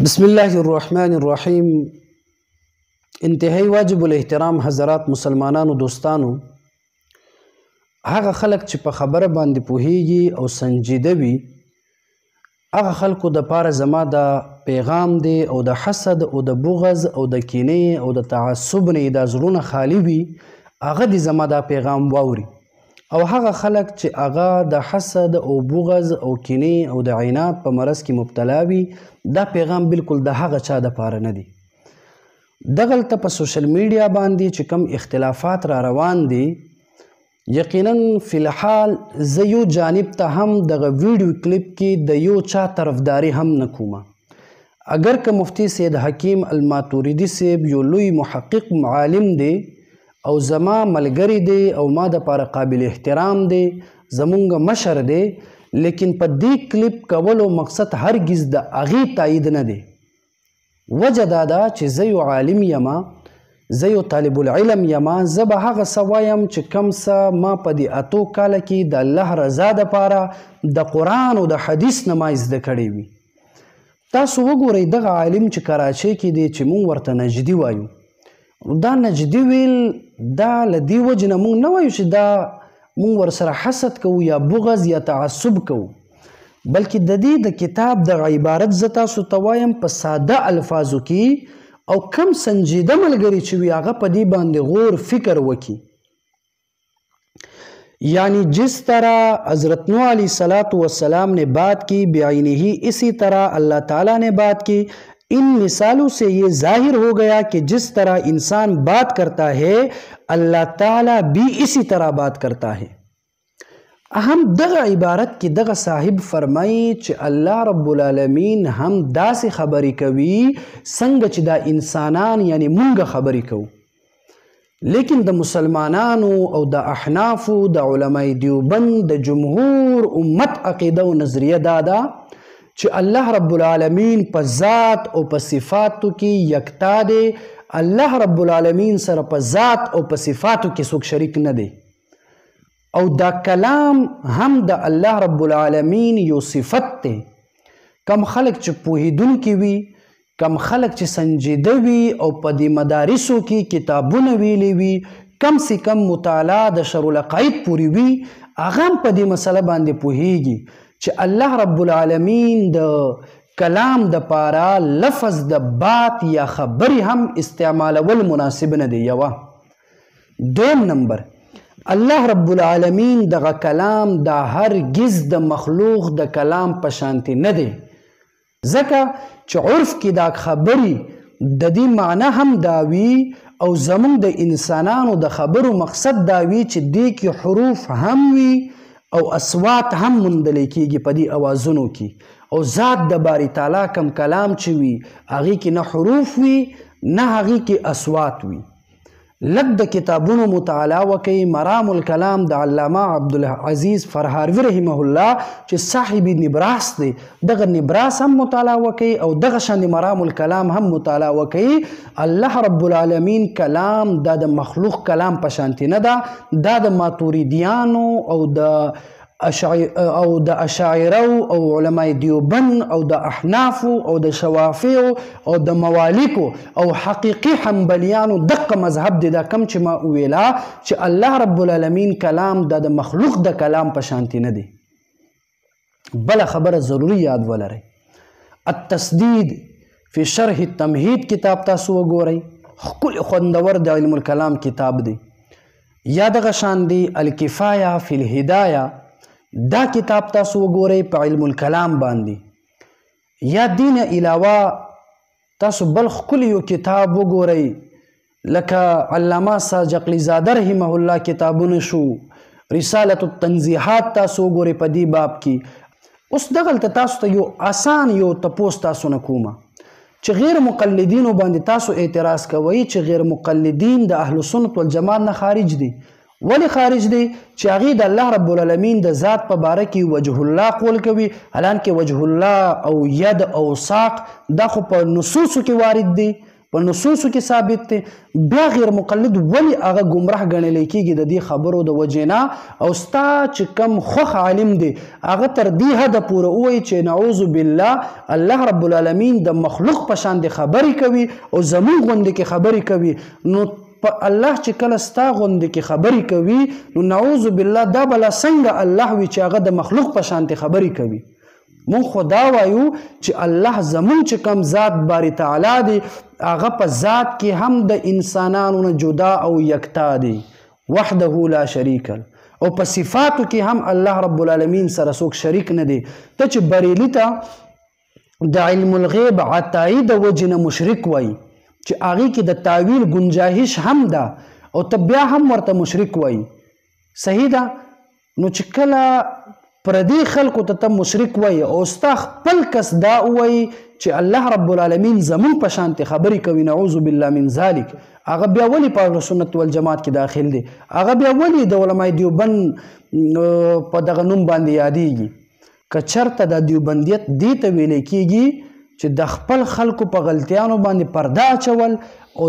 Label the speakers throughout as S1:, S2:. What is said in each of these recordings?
S1: بسم الله الرحمن الرحیم. انتهایی واجب الاحترام حضرات مسلمانانو دوستانو، هغه خلک چې په خبره باندې پوهیږي او سنجیده وي، هغه خلکو د پاره زما د پیغام دی او د حسد او د بغض او د کینې او د تعصب نه د زړونه خالی وي، هغه د زما د پیغام واوري. او هغه خلک چې هغه د حسد او بغض او کینې او د عناد په مرض کې مبتلا وي، دا پیغام بالکل د هغه چا د پاره نه دی. دغلته په سوشل میډیا باندې چې کم اختلافات را روان دي، یقینا فی الحال زه یو جانب ته هم دغه ویډیو کلیپ کې د یو چا طرفداري هم نه کومه. اگر که مفتی سید حکیم الماتوریدی صاحب یو لوی محقق عالم دی او زما ملګری دی او ما د پاره قابل احترام دی، زمونږ مشر دی، لیکن په دې کلیپ کولو مقصد هرگز د هغې تایید نه دی. وجه دا ده چې زه یو عالم یما، زه یو طالب العلم یما، زه به هغه څه وایم چې کوم څه ما په دې 8 کاله کې د الله رضا دپاره د قرآن او د حدیث نه ما زده کړی وي. تاسو وګورئ دغه عالم چې کراچۍ کې دی چې مونږ ورته نجدي وایو، دا نجدي ویل دا له دې وجې نه مونږ نه وایو چې دا مونږ ورسره حسد کوو یا بغض یا تعصب کوو، بلکې د دې د کتاب دغه عبارت زه تاسو ته وایم په ساده الفاظو کې، او کم سنجیده ملګري چې وي هغه په دې باندې غور فکر وکړي. یعنی جس طرح حضرت نوح علیہ الصلوۃ والسلام نے بات کی بعینہ ہی، اسی طرح اللہ تعالیٰ نے بات کی. ان مثالوں سے یہ ظاہر ہو گیا کہ جس طرح انسان بات کرتا ہے اللہ تعالیٰ بھی اسی طرح بات کرتا ہے. هم دغه عبارت کې دغه صاحب فرمایي چې الله رب العالمین هم داسې خبرې کوي څنګه چې دا انسانان یعنی مونږ خبرې کوو. لیکن د مسلمانانو او د احنافو د علماء دیوبند د جمهور امت عقیده او نظریه دا ده چې الله رب العالمین په ذات او په صفاتو کې یکتا دی. الله رب العالمین سره په ذات او په صفاتو کې څوک شریک نه دی، او دا کلام هم د الله رب العالمین یو صفت دی. کم خلک چې پوهیدونکي وي، کم خلک چې سنجیده وي او په دې مدارسو کې کتابونه ویلي وي، کم سي کم مطالعه د شرع العقاید پورې وي، هغه هم په دې مسله باندې پوهیږي چې الله رب العالمین د کلام د پاره لفظ د بات یا خبرې هم استعمالول مناسب نه دی. دویم نمبر، الله رب العالمین دغه کلام دا هرگز د مخلوق د کلام په شانتي نه دی، ځکه چې عرف کې دا خبرې د دې معنی هم دا وي او زمونږ د انسانانو د خبرو مقصد دا وي چې دې کې حروف هم وي او اصوات هم موندلی کېږي په دې اوازونو کې، او ذات د باری تعالی کم کلام چې وي هغې کې نه حروف وي نه هغې کې اصوات وي. لږ د کتابونو مطالعه وکئ. مرام الکلام د علامه عبدالعزیز فرهاروي رحمه الله چې صاحب نبراس دی، دغه نبراس هم مطالعه وکئ او دغه شان مرام الکلام هم مطالعه وکئ. الله رب العالمین کلام دا د مخلوق کلام په شانتي نه ده، دا د ماتوریدیانو او د اشاعره او علماء دیوبند او د احنافو او د شوافیو او د موالیکو او حقیقي حنبلیانو دغه مذهب دی. دا کم چې ما وویلا چې الله رب العالمین کلام دا د مخلوق د کلام په شانتي نه دی. بله خبره ضروري یاد ولرئ، التسدید فی شرح التمهید کتاب تاسو وګورئ، ښکلی خوندور د علم الکلام کتاب دی. یا دغه شان دی الکفایه فی الهدایه، دا کتاب تاسو وګورئ په علم الکلام باندې. یا دین علاوه تاسو بل ښکلی یو کتاب وګورئ لکه علامه ساجقلی زاده رحمه الله کتابونه شو، رسالة التنزیحات تاسو وګورئ په دې باب کې. اوس دغلته تاسو ته یو آسان یو تپوس تاسو نه کومه چې غیر مقلدینو باندې تاسو اعتراض کوئ چې غیر مقلدین د اهل سنت والجماعت نه خارج دي. ولی خارج دی؟ چې هغې د الله رب العالمین د ذات په باره کې وجه الله قول کوي، حالانکه وجه الله او ید او ساق دا خو په نصوصو کې وارد دی، په نصوصو کې ثابت دی. بیا غیر مقلد ولې هغه ګمراه ګڼلی کېږي د دې خبرو د وجې نه؟ او ستا چې کم خوښ عالم دی هغه تر دې حده پورې ووایي چې نعوذ بالله الله رب العالمین د مخلوق په شان د خبرې کوي او زمونږ غوندې کې خبرې کوي. نو په الله چې کله ستا غوندې کې خبرې کوي نو نعوذ بالله دا بله څنګه الله وي چې هغه د مخلوق په شانتې خبرې کوي؟ مونږ خو دا وایو چې الله زمونږ چې کم ذات باری تعالی دی هغه په ذات کې هم د انسانانو نه جدا او یکتا دی، وحده لا شریک له. او په صفاتو کې هم الله رب العالمین سره څوک شریک نه دی. ته چې بریلي ته د علم الغیب عطایي د وجې نه مشرک وایي چې هغې کې د تعویل گنجایش هم ده او ته بیا هم ورته مشرک وایي، صحیح ده؟ نو چې کله پردي خلکو ته مشرک وایي او ستا خپل کس دا وایي چې الله رب العالمین زمون په شانتې خبرې کوي، نعوذ بالله من ذلک، هغه بیا ولې په اهل سنت والجماعت کې داخل دی؟ هغه بیا ولې د علماء دیوبند په دغه نوم باندې یادیږي؟ که چرته د دیوبندیت دې ته ویلی کېږي چې د خپل خلکو په غلطیانو باندې پرده اچول او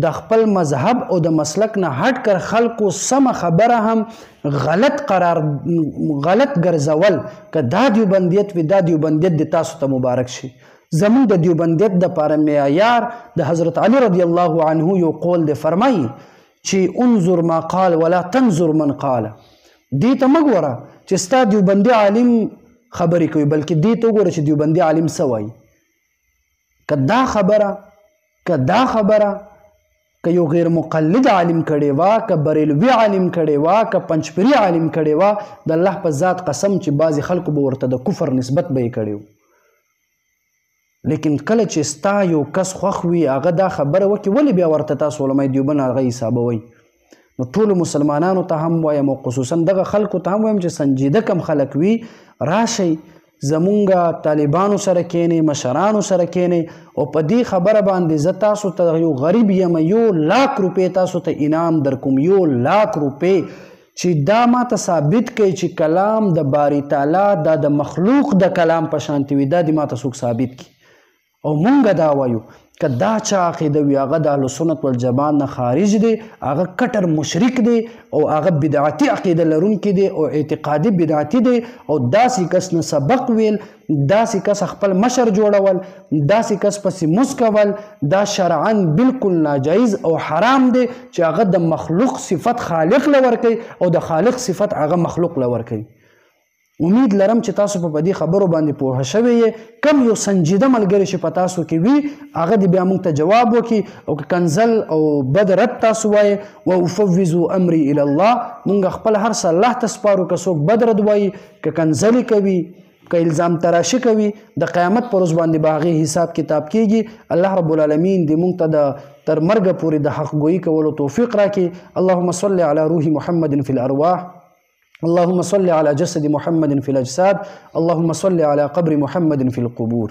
S1: د خپل مذهب او د مسلک نه هټ کر خلکو سمه خبره هم غلط ګرځول، که دا دیوبندیت وي دا دیوبندیت د تاسو ته مبارک شي. زمونږ د دیوبندیت دپاره معیار د حضرت علی رضی الله عنه یو قول دی، فرمایي چې انظر ما قال ولا تنظر من قال. دې ته مه ګوره چې ستا دیوبندي عالم خبرې کوي بلکې دې ته وګوره چې دیوبندي عالم څه وایي. که دا خبره که یو غیر مقلد عالم کړی وه، که بریلوي عالم کړی وه، که پنجپري عالم کړی وه، د الله په ذات قسم چې بعضې خلکو به ورته د کفر نسبت به یې کړی و. لیکن کله چې ستا یو کس خوښ وي هغه دا خبره وکړي، ولې بیا ورته تاسو علماء دیوبند هغه حسابوئ؟ نو ټولو مسلمانانو ته هم وایم او خصوصا دغه خلکو ته هم وایم چې سنجیده کم خلک وي، راشئ زمونږ طالبانو سره کینې، مشرانو سره کینې او په دې خبره باندې زه تاسو ته یو غریب یم 1,00,000 روپۍ تاسو ته انعام در کوم، 1,00,000 روپۍ چې دا ما ته ثابت کوي چې کلام د باری تعالی دا د مخلوق د کلام په شانتې وي، دا دې ما ته څوک ثابت کړي. او مونږ دا وایو که دا چا عقیده وي هغه د اهل سنت والجماعت نه خارج دی، هغه کټر مشرک دی او هغه بدعتي عقیده لرونکی دی او اعتقادي بدعتي دی او داسې کس نه سبق ویل، داسې کس خپل مشر جوړول، داسې کس پسې موس کول، دا شرعاً بالکل ناجایز او حرام دی چې هغه د مخلوق صفت خالق له ورکوي او د خالق صفت هغه مخلوق له ورکوي. امید لرم چې تاسو په دې خبرو باندې پوه شوي یې. کم یو سنجیده ملګری چې په تاسو کې وي هغه دې بیا موږ ته جواب وکړي او که کنزل او بد رد تاسو وایي وافوض امري الى الله، موږ خپل هر څه الله ته سپارو. که څوک بد رد وایي، که کنزلي کوي، که الزام تراشي کوي، د قیامت پر ورځ باندې به هغې حساب کتاب کیږي. الله رب العالمین دې موږ ته تر مرګه پورې د حق ګویي کولو توفیق راکړي. اللهم صل على روح محمد في الارواح، اللهم صل على جسد محمد في الأجساد، اللهم صل على قبر محمد في القبور.